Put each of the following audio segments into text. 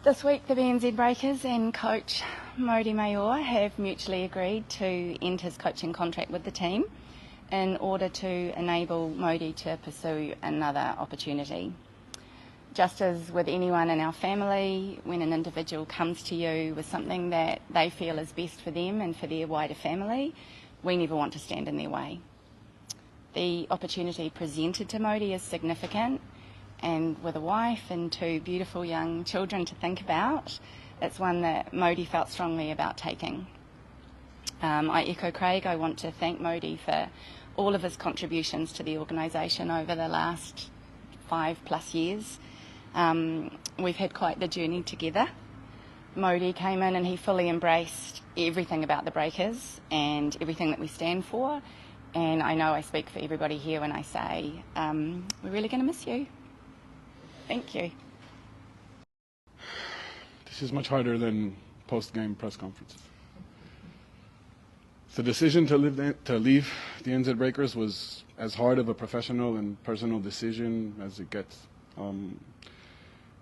This week the BNZ Breakers and coach Mody Maor have mutually agreed to end his coaching contract with the team in order to enable Mody to pursue another opportunity. Just as with anyone in our family, when an individual comes to you with something that they feel is best for them and for their wider family, we never want to stand in their way. The opportunity presented to Mody is significant, and with a wife and two beautiful young children to think about, it's one that Mody felt strongly about taking. I echo Craig. I want to thank Mody for all of his contributions to the organisation over the last 5+ years. We've had quite the journey together. Mody came in and he fully embraced everything about the Breakers and everything that we stand for, and I know I speak for everybody here when I say we're really going to miss you. Thank you. This is much harder than post-game press conferences. The decision to leave the NZ Breakers was as hard of a professional and personal decision as it gets.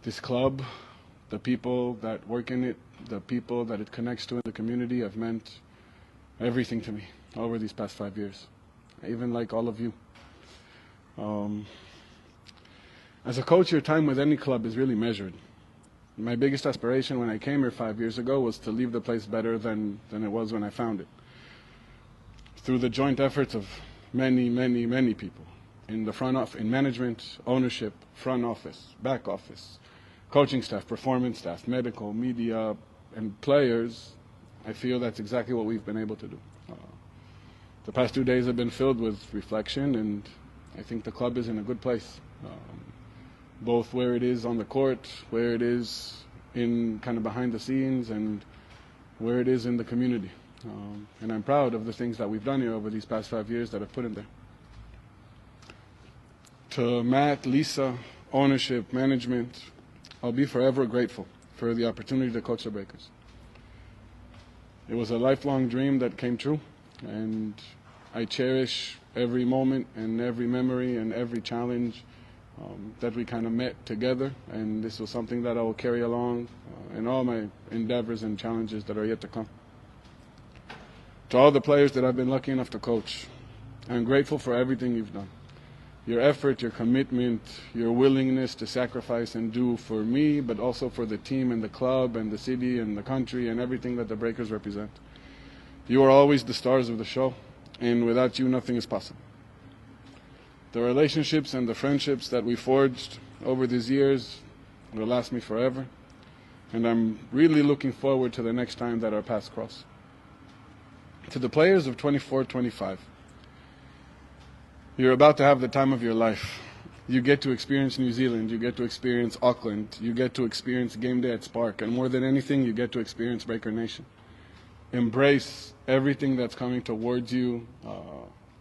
This club, the people that work in it, the people that it connects to in the community have meant everything to me over these past 5 years, even like all of you. As a coach, your time with any club is really measured. My biggest aspiration when I came here 5 years ago was to leave the place better than it was when I found it. Through the joint efforts of many people in the front office, in management, ownership, front office, back office, coaching staff, performance staff, medical, media, and players, I feel that's exactly what we've been able to do. The past 2 days have been filled with reflection, and I think the club is in a good place. Both where it is on the court, where it is in kind of behind the scenes, and where it is in the community. And I'm proud of the things that we've done here over these past 5 years that I've put in there. To Matt, Lisa, ownership, management, I'll be forever grateful for the opportunity to coach the Breakers. It was a lifelong dream that came true, and I cherish every moment and every memory and every challenge that we kind of met together, and this was something that I will carry along in all my endeavors and challenges that are yet to come. To all the players that I've been lucky enough to coach, I'm grateful for everything you've done. Your effort, your commitment, your willingness to sacrifice and do for me, but also for the team and the club and the city and the country and everything that the Breakers represent. You are always the stars of the show, and without you, nothing is possible. The relationships and the friendships that we forged over these years will last me forever, and I'm really looking forward to the next time that our paths cross. To the players of 24-25, you're about to have the time of your life. You get to experience New Zealand, you get to experience Auckland, you get to experience game day at Spark, and more than anything, you get to experience Breaker Nation. Embrace everything that's coming towards you,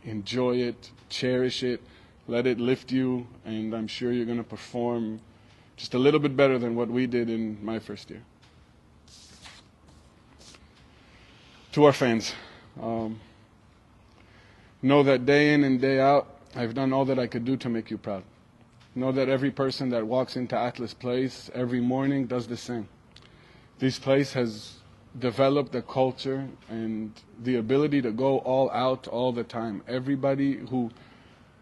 enjoy it, cherish it, let it lift you, and I'm sure you're going to perform just a little bit better than what we did in my first year. To our fans, know that day in and day out, I've done all that I could do to make you proud. Know that every person that walks into Atlas Place every morning does the same. This place has developed the culture and the ability to go all out all the time. Everybody who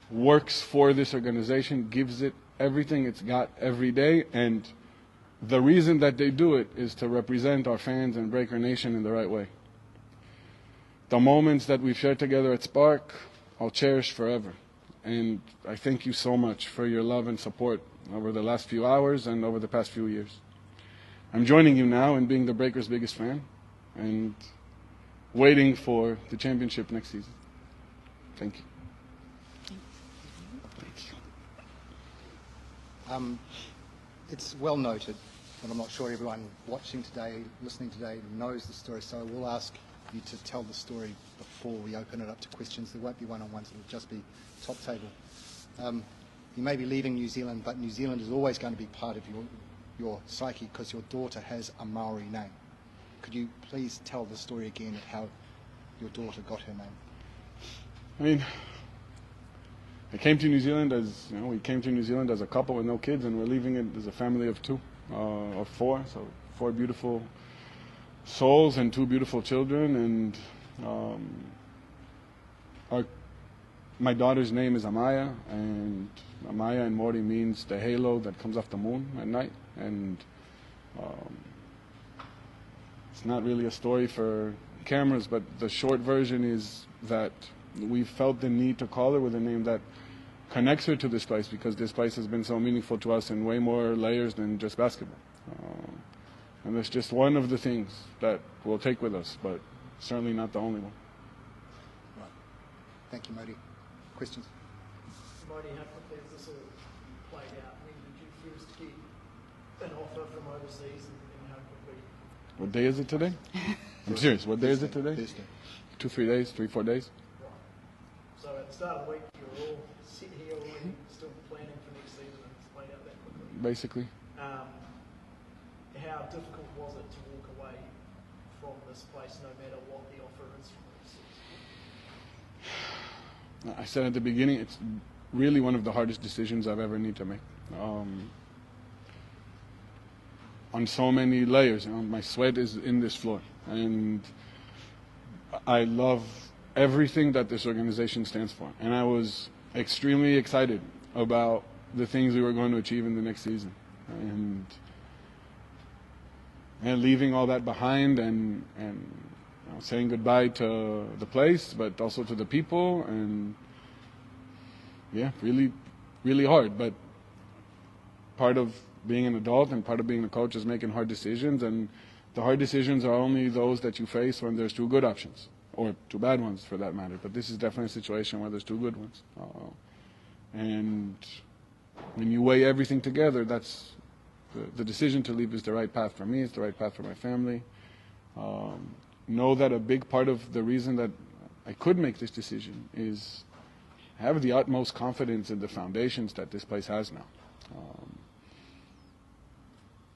works for this organization gives it everything it's got every day, and the reason that they do it is to represent our fans and Breaker Nation in the right way. The moments that we've shared together at Spark, I'll cherish forever. And I thank you so much for your love and support over the last few hours and over the past few years. I'm joining you now in being the Breakers' biggest fan and waiting for the championship next season. Thank you. It's well noted, but I'm not sure everyone watching today, listening today, knows the story, so I will ask you to tell the story before we open it up to questions. There won't be one-on-ones, it'll just be top table. You may be leaving New Zealand, but New Zealand is always going to be part of your psyche because your daughter has a Maori name. Could you please tell the story again of how your daughter got her name? I mean, I came to New Zealand as, we came to New Zealand as a couple with no kids, and we're leaving it as a family of two. of 4, so 4 beautiful souls and 2 beautiful children. And my daughter's name is Amaya, and Amaya in Mody means the halo that comes off the moon at night. And it's not really a story for cameras, but the short version is that we felt the need to call her with a name that connects her to this place, because this place has been so meaningful to us in way more layers than just basketball. And that's just one of the things that we'll take with us, but certainly not the only one. Right. Thank you, Mody. Questions? Mody, how quickly has this all played out? When did you first get an offer from overseas, and how quickly? What day is it today? I'm serious. What day is it today? Thursday. 2, 3 days, 3, 4 days. Right. So at the start of the week, you were all sit here already, still planning for next season, and it's played out that quickly. Basically. How difficult was it to walk away from this place, no matter what the offer is from overseas? I said at the beginning, it's really one of the hardest decisions I've ever need to make. On so many layers, my sweat is in this floor, and I love everything that this organization stands for, and I was extremely excited about the things we were going to achieve in the next season, and leaving all that behind, and saying goodbye to the place, but also to the people, and yeah, really, really hard. But part of being an adult and part of being a coach is making hard decisions, and the hard decisions are only those that you face when there's 2 good options, or 2 bad ones for that matter. But this is definitely a situation where there's 2 good ones. And when you weigh everything together, that's the decision to leave is the right path for me, it's the right path for my family. Know that a big part of the reason that I could make this decision is have the utmost confidence in the foundations that this place has now.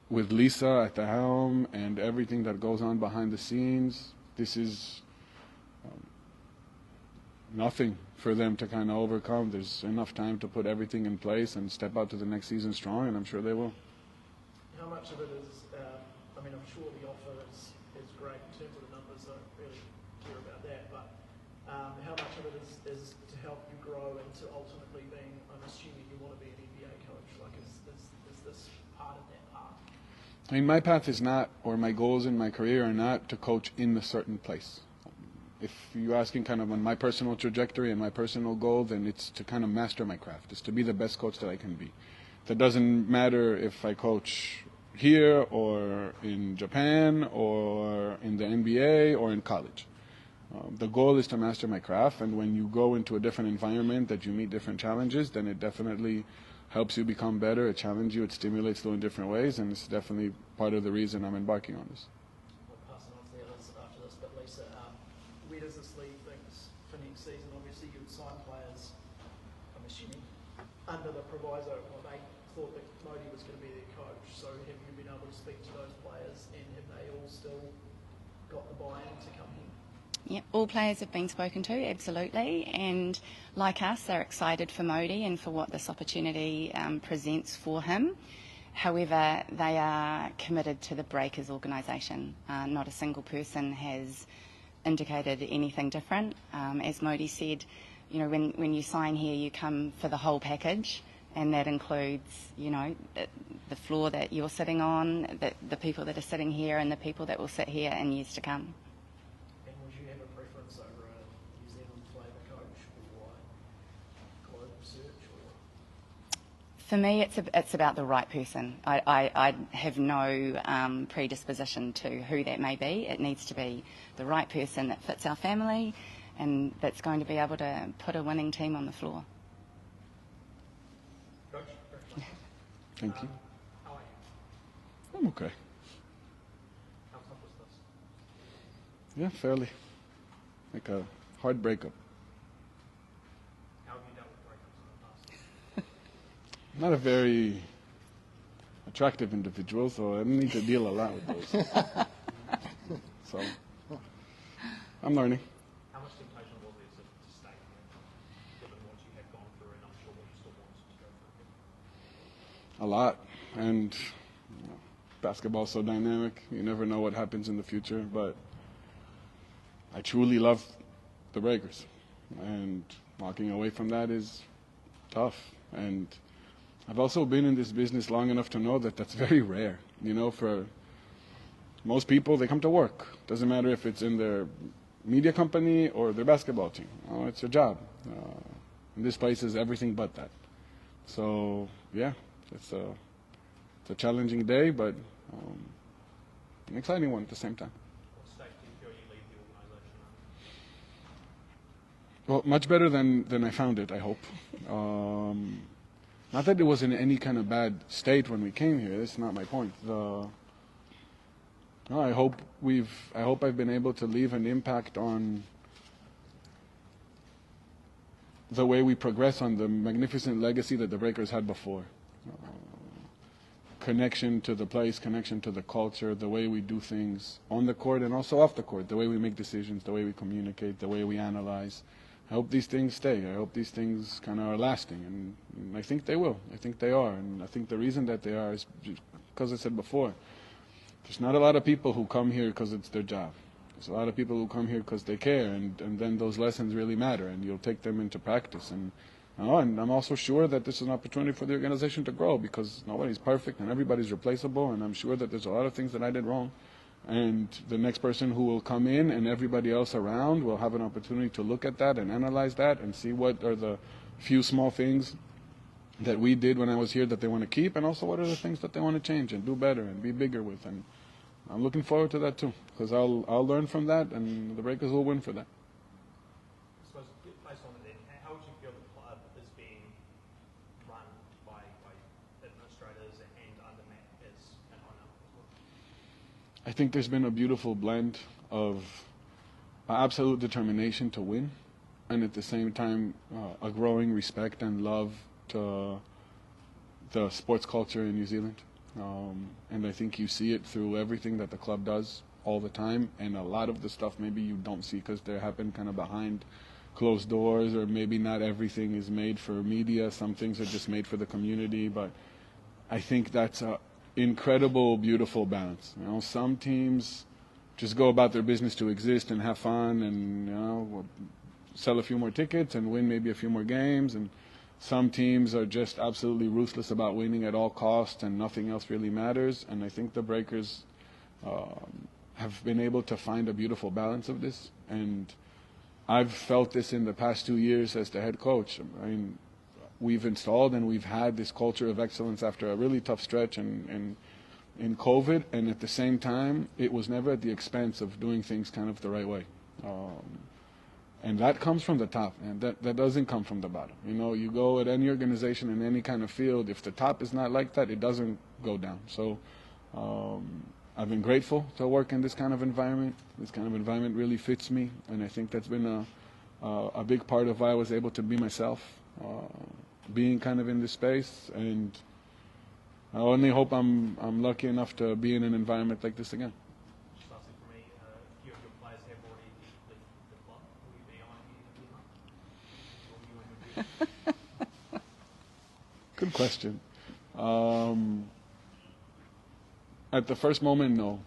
With Lisa at the helm and everything that goes on behind the scenes, this is nothing for them to kind of overcome. There's enough time to put everything in place and step out to the next season strong, and I'm sure they will. How much of it is, I mean, I'm sure the offer is great in terms of the numbers, I don't really care about that, but how much of it is to help you grow into ultimately being, I'm assuming you want to be an NBA coach, like is this part of that path? I mean, my path is not, or my goals in my career are not to coach in a certain place. If you're asking kind of on my personal trajectory and my personal goal, then it's to kind of master my craft. It's to be the best coach that I can be. That doesn't matter if I coach here or in Japan or in the NBA or in college. The goal is to master my craft, and when you go into a different environment that you meet different challenges, then it definitely helps you become better, it challenges you, it stimulates you in different ways, and it's definitely part of the reason I'm embarking on this. We'll pass it on to the others after this, but Lisa, where does this leave things for next season? Obviously you would sign players, I'm assuming, under the proviso, well, they thought that Mody was going to be their coach, so have you been able to speak to those players, and have they all still got the buy-in to come here? Yep, all players have been spoken to, absolutely, and like us, they're excited for Mody and for what this opportunity presents for him. However, they are committed to the Breakers organisation. Not a single person has indicated anything different. As Mody said, you know, when you sign here, you come for the whole package, and that includes, you know, the floor that you're sitting on, the people that are sitting here, and the people that will sit here in years to come. And would you have a preference over a New Zealand flavour coach or global search? Or? For me, it's about the right person. I have no predisposition to who that may be. It needs to be the right person that fits our family and that's going to be able to put a winning team on the floor. Coach, Thank you. how are you? I'm okay. How tough was this? Yeah, fairly. Like a hard breakup. How have you dealt with breakups in the past? Not a very attractive individual, so I don't need to deal a lot with those. So, I'm learning. How much temptation was there to stay here, given what you had gone through, and I'm sure what you still want to go through? A lot. And Basketball's so dynamic. You never know what happens in the future, but I truly love the Breakers. And walking away from that is tough. And I've also been in this business long enough to know that that's very rare. You know, for most people, they come to work. Doesn't matter if it's in their media company or their basketball team. Oh, it's their job. And this place is everything but that. So, yeah, it's a challenging day, but an exciting one at the same time. What state do you feel you leave the organisation in? Well, much better than I found it, I hope. Not that it was in any kind of bad state when we came here. That's not my point. No, I hope I've been able to leave an impact on the way we progress on the magnificent legacy that the Breakers had before. Connection to the place, connection to the culture, the way we do things on the court and also off the court, the way we make decisions, the way we communicate, the way we analyze. I hope these things stay. I hope these things kind of are lasting, and I think they will. I think they are, and I think the reason that they are is because I said before, there's not a lot of people who come here because it's their job. There's a lot of people who come here because they care, and then those lessons really matter, and you'll take them into practice. And I'm also sure that this is an opportunity for the organization to grow, because nobody's perfect and everybody's replaceable, and I'm sure that there's a lot of things that I did wrong. And the next person who will come in and everybody else around will have an opportunity to look at that and analyze that and see what are the few small things that we did when I was here that they want to keep, and also what are the things that they want to change and do better and be bigger with. And I'm looking forward to that too, because I'll learn from that, and the Breakers will win for that. I suppose, based on it, how would you feel the club is being run by administrators and under Matt as an owner as well? I think there's been a beautiful blend of absolute determination to win, and at the same time a growing respect and love to the sports culture in New Zealand. And I think you see it through everything that the club does all the time, and a lot of the stuff maybe you don't see because they happen kind of behind closed doors, or maybe not everything is made for media. Some things are just made for the community, but I think that's a incredible, beautiful balance. You know, some teams just go about their business to exist and have fun, and sell a few more tickets and win maybe a few more games, and some teams are just absolutely ruthless about winning at all costs, and nothing else really matters. And I think the Breakers have been able to find a beautiful balance of this, and I've felt this in the past 2 years as the head coach. I mean, we've installed and we've had this culture of excellence after a really tough stretch in COVID, and at the same time, it was never at the expense of doing things kind of the right way. And that comes from the top, and that doesn't come from the bottom. You know, you go at any organization in any kind of field, if the top is not like that, it doesn't go down. So I've been grateful to work in this kind of environment. This kind of environment really fits me, and I think that's been a big part of why I was able to be myself, being kind of in this space. And I only hope I'm lucky enough to be in an environment like this again. Just lastly for me, a few of your players have already left the club. Will you be on here in a few months? Good question. At the first moment, no.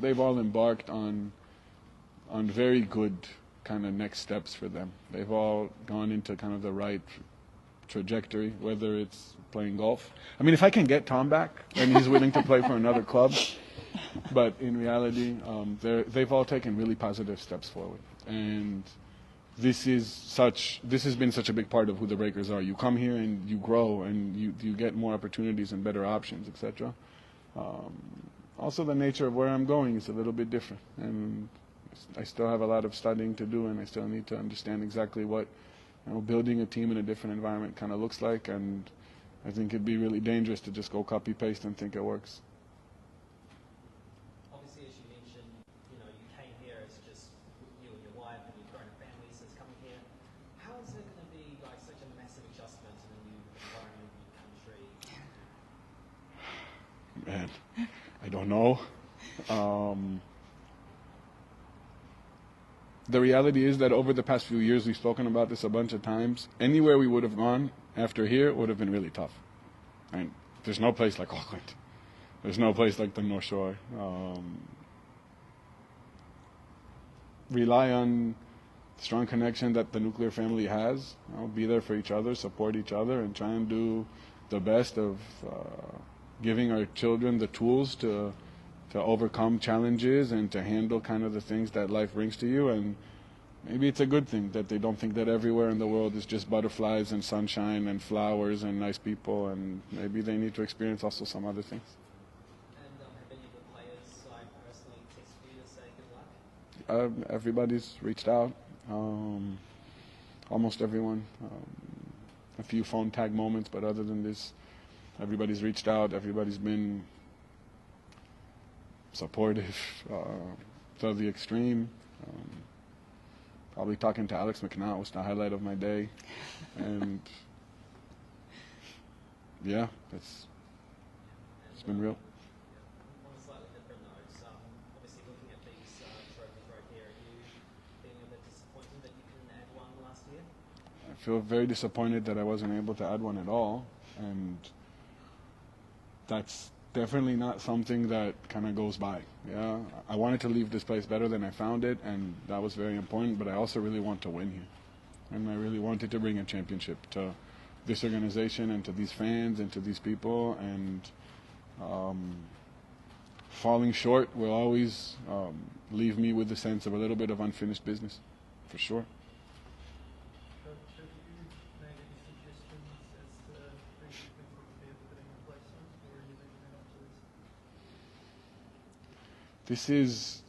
They've all embarked on very good kind of next steps for them. They've all gone into kind of the right trajectory, whether it's playing golf. I mean, if I can get Tom back and he's willing to play for another club, but in reality, they've all taken really positive steps forward. And this has been such a big part of who the Breakers are. You come here and you grow, and you get more opportunities and better options, etc. Also, the nature of where I'm going is a little bit different, and I still have a lot of studying to do, and I still need to understand exactly what building a team in a different environment kind of looks like. And I think it'd be really dangerous to just go copy paste and think it works. Obviously, as you mentioned, you came here as just you and your wife, and you've grown a family since coming here. How is it going to be like such a massive adjustment in a new environment, new country? Man, I don't know. The reality is that over the past few years, we've spoken about this a bunch of times. Anywhere we would have gone after here would have been really tough. I mean, there's no place like Auckland. there's no place like the North Shore. Rely on strong connection that the nuclear family has. Be there for each other, support each other, and try and do the best of giving our children the tools to overcome challenges and to handle kind of the things that life brings to you. And maybe it's a good thing that they don't think that everywhere in the world is just butterflies and sunshine and flowers and nice people, and maybe they need to experience also some other things. And have any of the players personally texted you to say good luck? Everybody's reached out. Almost everyone. A few phone tag moments, but other than this, everybody's reached out. Everybody's been supportive to the extreme. Probably talking to Alex McNaught was the highlight of my day, and yeah, it's been real. On a slightly different note, obviously looking at these trophies right here, are you feeling a bit disappointed that you couldn't add one last year? I feel very disappointed that I wasn't able to add one at all, and that's definitely not something that kind of goes by. Yeah, I wanted to leave this place better than I found it, and that was very important, but I also really want to win here. And I really wanted to bring a championship to this organization and to these fans and to these people, and falling short will always leave me with the sense of a little bit of unfinished business, for sure. Coach, have you made any suggestions as to who you think would be a fitting replacement, or are you leaving it up to this? This is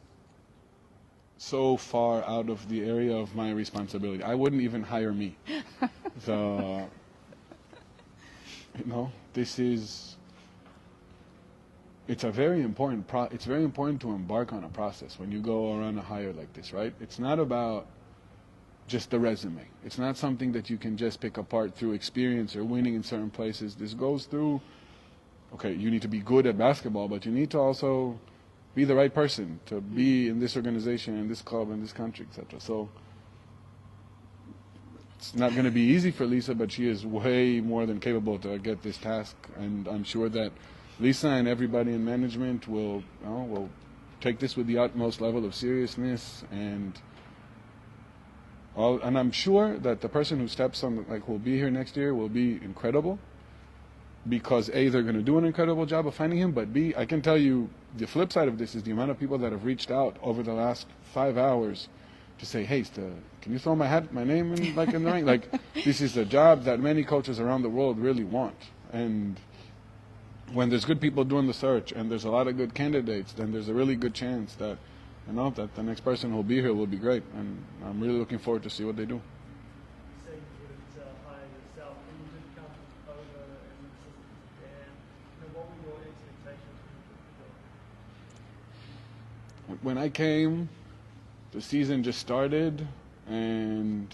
so far out of the area of my responsibility. I wouldn't even hire me. This is. It's very important to embark on a process when you go around a hire like this, right? It's not about just the resume. It's not something that you can just pick apart through experience or winning in certain places. This goes through, okay, you need to be good at basketball, but you need to also be the right person to be in this organization, in this club, in this country, etc. So it's not going to be easy for Lisa, but she is way more than capable to get this task, and I'm sure that Lisa and everybody in management will take this with the utmost level of seriousness, and I'm sure that the person who steps on, who will be here next year, will be incredible, because A, they're going to do an incredible job of finding him, but B, I can tell you the flip side of this is the amount of people that have reached out over the last 5 hours to say, hey, can you throw my name in the ring? This is a job that many coaches around the world really want, and when there's good people doing the search and there's a lot of good candidates, then there's a really good chance that that the next person who'll be here will be great, and I'm really looking forward to see what they do. You say you wouldn't hire yourself, when you did come over as an assistant there, what were your expectations when you took the job? When I came, the season just started, and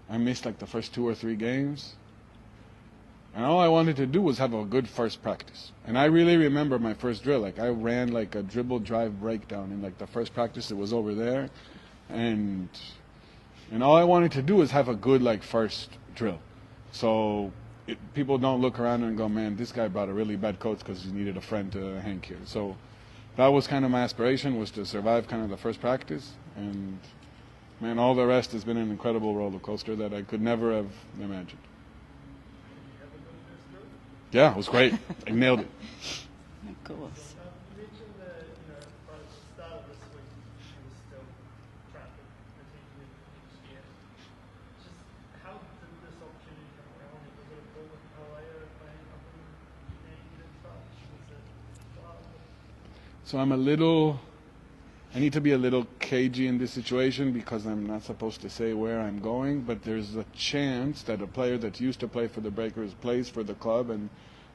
I missed the first 2 or 3 games. And all I wanted to do was have a good first practice. And I really remember my first drill. I ran a dribble drive breakdown in the first practice. It was over there. And all I wanted to do was have a good first drill. So people don't look around and go, man, this guy brought a really bad coach because he needed a friend to hang here. So that was kind of my aspiration, was to survive kind of the first practice. And man, all the rest has been an incredible roller coaster that I could never have imagined. Yeah, it was great. I nailed it. Of course. You mentioned that, by the start of this week, you were still trying to continue next year. Just how did this opportunity come around? Was it a call with Kalea playing up in and get in touch? Was it So I need to be a little cagey in this situation because I'm not supposed to say where I'm going, but there's a chance that a player that used to play for the Breakers plays for the club, and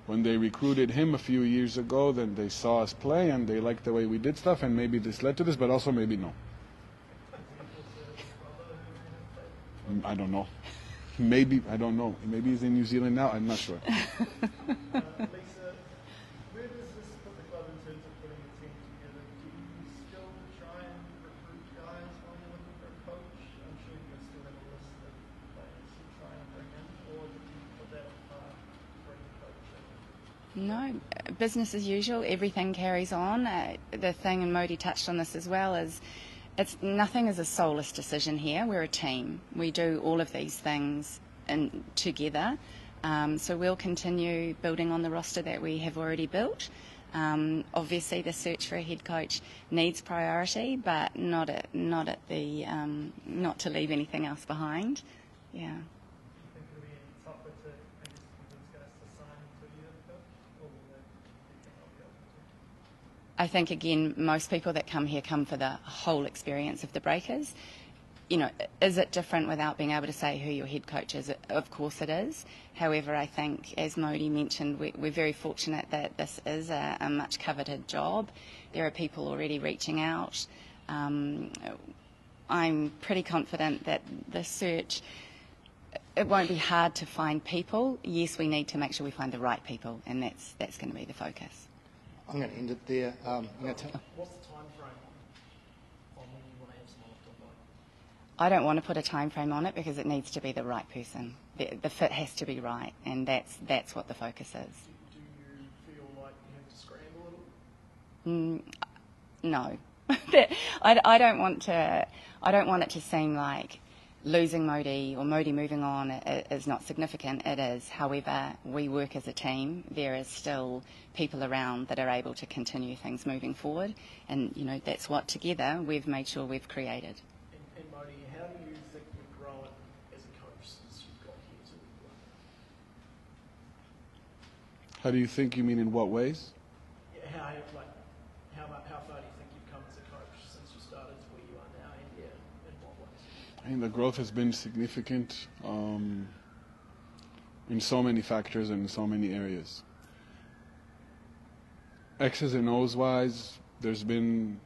when they recruited him a few years ago, then they saw us play and they liked the way we did stuff, and maybe this led to this, but also maybe no. I don't know. Maybe, I don't know. Maybe he's in New Zealand now, I'm not sure. Lisa, where does this put the club in terms of putting a team together? Do you still try and recruit guys while you're looking for a coach? I'm sure you still have a list of players you try and bring in, or do you put that apart for a coach? No, business as usual. Everything carries on. The thing, and Mody touched on this as well, is nothing is a soulless decision here. We're a team. We do all of these things together. So we'll continue building on the roster that we have already built. Obviously, the search for a head coach needs priority, but not to leave anything else behind. Yeah. Do you think it'll be any tougher to convince guys to sign to you as a coach, or will they think they'll be able to? I think, again, most people that come here come for the whole experience of the Breakers. You know, is it different without being able to say who your head coach is? Of course it is. However, I think, as Mody mentioned, we're very fortunate that this is a much coveted job. There are people already reaching out. I'm pretty confident that the search, it won't be hard to find people. Yes, we need to make sure we find the right people, and that's going to be the focus. I'm going to end it there. What's the time frame on when you want to have someone off the boat? I don't want to put a time frame on it because it needs to be the right person. The fit has to be right, and that's what the focus is. Do you feel like you have to scramble a little? No, I don't want to. I don't want it to seem like losing Mody or Mody moving on is not significant. It is. However, we work as a team. There is still people around that are able to continue things moving forward, and you know that's what together we've made sure we've created. And Mody, how do you think you've grown as a coach since you've got here to London? How do you think? You mean in what ways? Yeah, how far do you think you've come as a coach since you started to where you are now, and in what ways? I mean, the growth has been significant in so many factors and in so many areas. X's and O's wise, there's been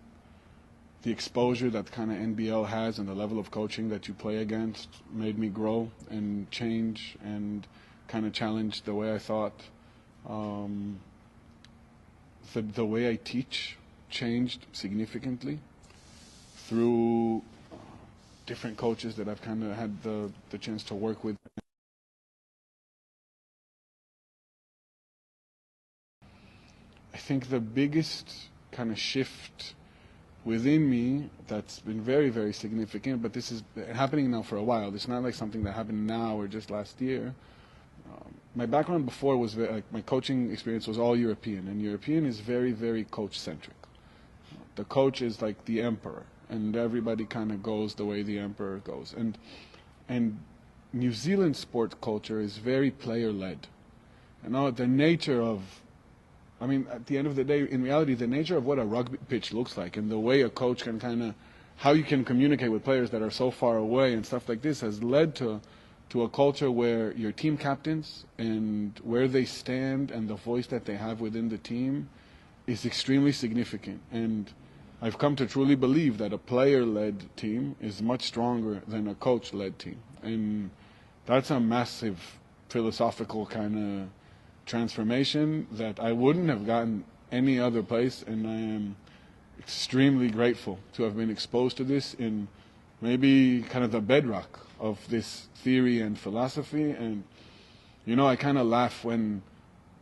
the exposure that kind of NBL has and the level of coaching that you play against made me grow and change and kind of challenge the way I thought. The way I teach changed significantly through different coaches that I've kind of had the chance to work with. I think the biggest kind of shift within me that's been very, very significant, but this is happening now for a while. It's not like something that happened now or just last year. My background before was my coaching experience was all European, and European is very, very coach-centric. The coach is like the emperor, and everybody kind of goes the way the emperor goes. And New Zealand sport culture is very player-led. You know, the nature of, I mean, at the end of the day, in reality, the nature of what a rugby pitch looks like and the way a coach can kind of, how you can communicate with players that are so far away and stuff like this has led to a culture where your team captains and where they stand and the voice that they have within the team is extremely significant. And I've come to truly believe that a player-led team is much stronger than a coach-led team. And that's a massive philosophical kind of transformation that I wouldn't have gotten any other place, and I am extremely grateful to have been exposed to this in maybe kind of the bedrock of this theory and philosophy. And you know, I kind of laugh when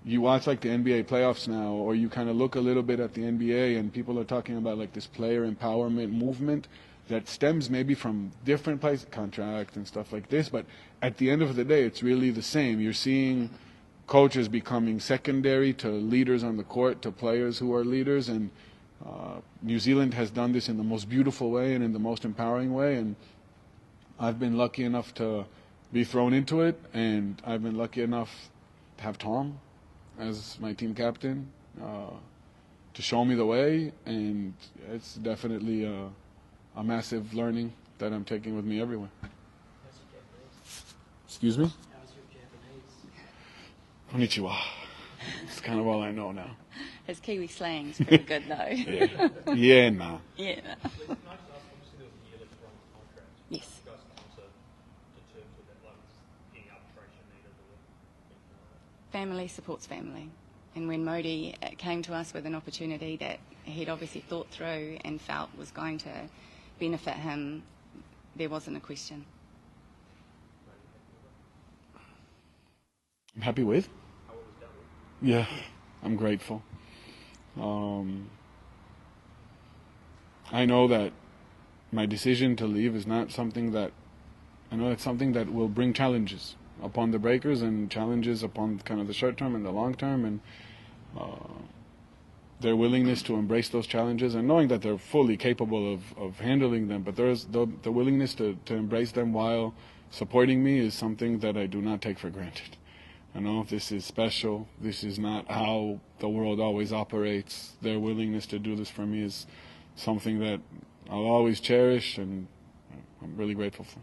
you watch like the NBA playoffs now, or you kind of look a little bit at the NBA and people are talking about like this player empowerment movement that stems maybe from different places, contract and stuff like this, but at the end of the day it's really the same. You're seeing coaches becoming secondary to leaders on the court, to players who are leaders, and New Zealand has done this in the most beautiful way and in the most empowering way, and I've been lucky enough to be thrown into it, and I've been lucky enough to have Tom as my team captain to show me the way, and it's definitely a massive learning that I'm taking with me everywhere. Excuse me? How's your Japanese? Konnichiwa. It's kind of all I know now. His Kiwi slang's pretty good though. Yeah. Yeah, nah. Yeah. Can I just ask, obviously there was a year left on the contract. Yes. You guys come to terms with that, like any arbitration needed or Family supports family. And when Mody came to us with an opportunity that he'd obviously thought through and felt was going to benefit him, there wasn't a question. I'm happy with? how it was dealt with? Yeah. I'm grateful. I know that my decision to leave is not something that, I know it's something that will bring challenges upon the Breakers and challenges upon kind of the short term and the long term, and their willingness to embrace those challenges and knowing that they're fully capable of handling them, but there's the willingness to embrace them while supporting me is something that I do not take for granted. I know this is special. This is not how the world always operates. Their willingness to do this for me is something that I'll always cherish, and I'm really grateful for.